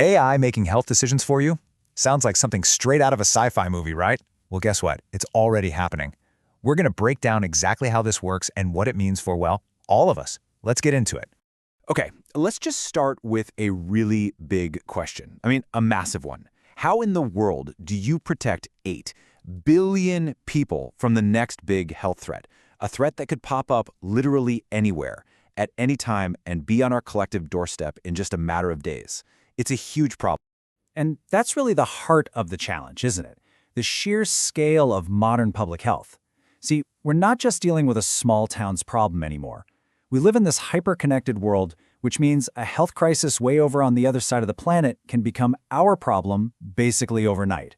AI making health decisions for you? Sounds like something straight out of a sci-fi movie, right? Well, guess what? It's already happening. We're going to break down exactly how this works and what it means for, well, all of us. Let's get into it. Okay, let's just start with a really big question. I mean, a massive one. How in the world do you protect 8 billion people from the next big health threat? A threat that could pop up literally anywhere, at any time, and be on our collective doorstep in just a matter of days. It's a huge problem. And that's really the heart of the challenge, isn't it? The sheer scale of modern public health. See, we're not just dealing with a small town's problem anymore. We live in this hyper-connected world, which means a health crisis way over on the other side of the planet can become our problem basically overnight.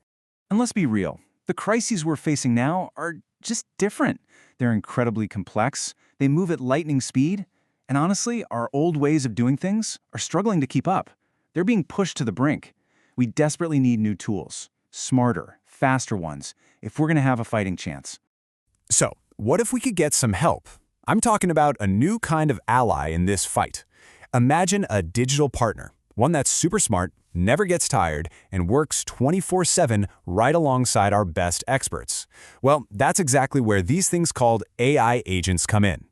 And let's be real, the crises we're facing now are just different. They're incredibly complex, they move at lightning speed, and honestly, our old ways of doing things are struggling to keep up. They're being pushed to the brink. We desperately need new tools, smarter, faster ones, if we're going to have a fighting chance. So, what if we could get some help? I'm talking about a new kind of ally in this fight. Imagine a digital partner, one that's super smart, never gets tired, and works 24/7 right alongside our best experts. Well, that's exactly where these things called AI agents come in.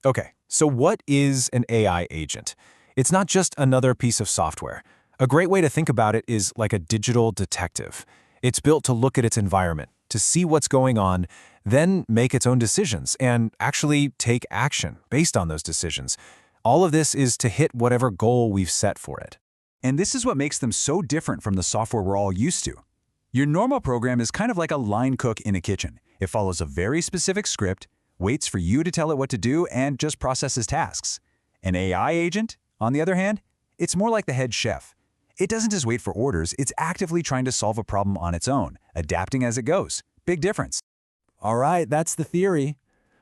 Okay, so what is an AI agent? It's not just another piece of software. A great way to think about it is like a digital detective. It's built to look at its environment, to see what's going on, then make its own decisions and actually take action based on those decisions. All of this is to hit whatever goal we've set for it. And this is what makes them so different from the software we're all used to. Your normal program is kind of like a line cook in a kitchen. It follows a very specific script, waits for you to tell it what to do, and just processes tasks. An AI agent, on the other hand, it's more like the head chef. It doesn't just wait for orders, it's actively trying to solve a problem on its own, adapting as it goes. Big difference. All right, that's the theory.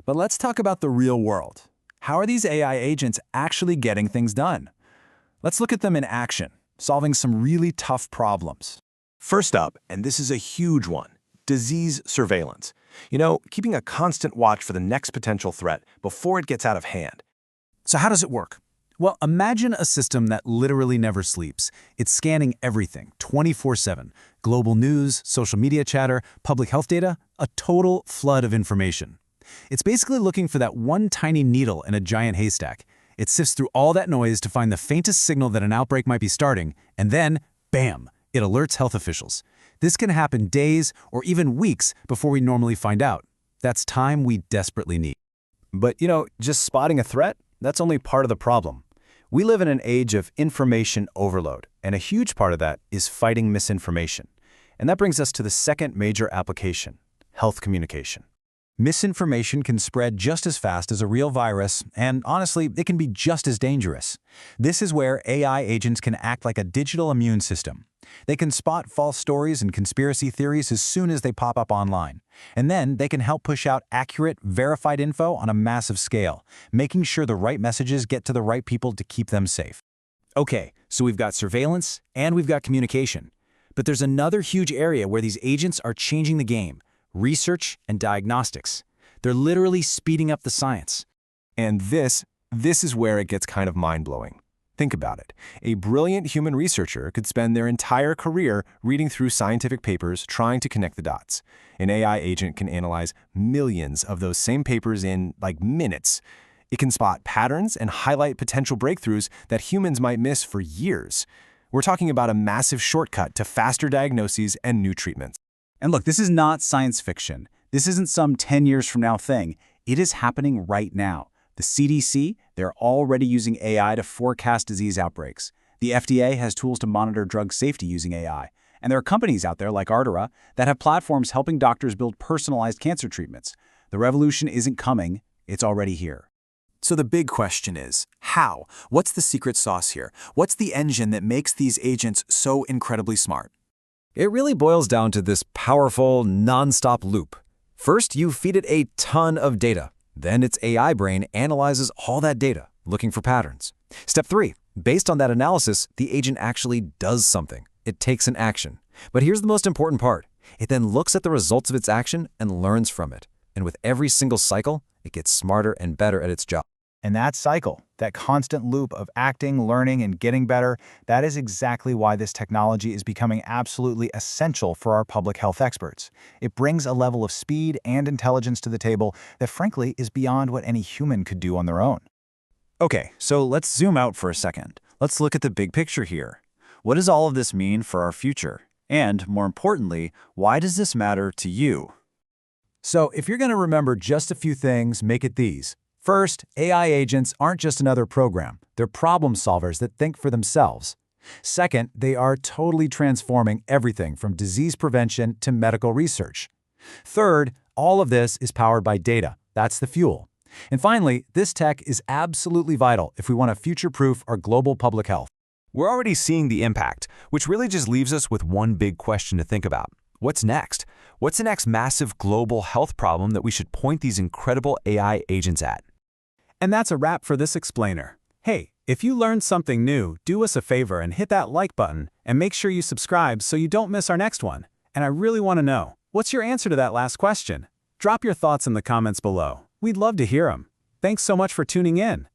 But let's talk about the real world. How are these AI agents actually getting things done? Let's look at them in action, solving some really tough problems. First up, and this is a huge one, disease surveillance. You know, keeping a constant watch for the next potential threat before it gets out of hand. So how does it work? Well, imagine a system that literally never sleeps. It's scanning everything, 24/7. Global news, social media chatter, public health data, a total flood of information. It's basically looking for that one tiny needle in a giant haystack. It sifts through all that noise to find the faintest signal that an outbreak might be starting, and then, bam, it alerts health officials. This can happen days or even weeks before we normally find out. That's time we desperately need. But, just spotting a threat, that's only part of the problem. We live in an age of information overload, and a huge part of that is fighting misinformation. And that brings us to the second major application, health communication. Misinformation can spread just as fast as a real virus, and honestly, it can be just as dangerous. This is where AI agents can act like a digital immune system. They can spot false stories and conspiracy theories as soon as they pop up online. And then they can help push out accurate, verified info on a massive scale, making sure the right messages get to the right people to keep them safe. Okay, so we've got surveillance and we've got communication. But there's another huge area where these agents are changing the game: research and diagnostics. They're literally speeding up the science. And this is where it gets kind of mind-blowing. Think about it. A brilliant human researcher could spend their entire career reading through scientific papers trying to connect the dots. An AI agent can analyze millions of those same papers in, minutes. It can spot patterns and highlight potential breakthroughs that humans might miss for years. We're talking about a massive shortcut to faster diagnoses and new treatments. And look, this is not science fiction. This isn't some 10 years from now thing. It is happening right now. The CDC, they're already using AI to forecast disease outbreaks. The FDA has tools to monitor drug safety using AI. And there are companies out there like Ardura that have platforms helping doctors build personalized cancer treatments. The revolution isn't coming, it's already here. So the big question is, how? What's the secret sauce here? What's the engine that makes these agents so incredibly smart? It really boils down to this powerful, non-stop loop. First, you feed it a ton of data. Then its AI brain analyzes all that data, looking for patterns. Step 3. Based on that analysis, the agent actually does something. It takes an action. But here's the most important part. It then looks at the results of its action and learns from it. And with every single cycle, it gets smarter and better at its job. And that cycle, that constant loop of acting, learning, and getting better, that is exactly why this technology is becoming absolutely essential for our public health experts. It brings a level of speed and intelligence to the table that frankly is beyond what any human could do on their own. Okay, so let's zoom out for a second. Let's look at the big picture here. What does all of this mean for our future? And, more importantly, why does this matter to you? So if you're going to remember just a few things, make it these. First, AI agents aren't just another program. They're problem solvers that think for themselves. Second, they are totally transforming everything from disease prevention to medical research. Third, all of this is powered by data. That's the fuel. And finally, this tech is absolutely vital if we want to future-proof our global public health. We're already seeing the impact, which really just leaves us with one big question to think about. What's next? What's the next massive global health problem that we should point these incredible AI agents at? And that's a wrap for this explainer. Hey, if you learned something new, do us a favor and hit that like button, and make sure you subscribe so you don't miss our next one. And I really want to know, what's your answer to that last question? Drop your thoughts in the comments below. We'd love to hear them. Thanks so much for tuning in.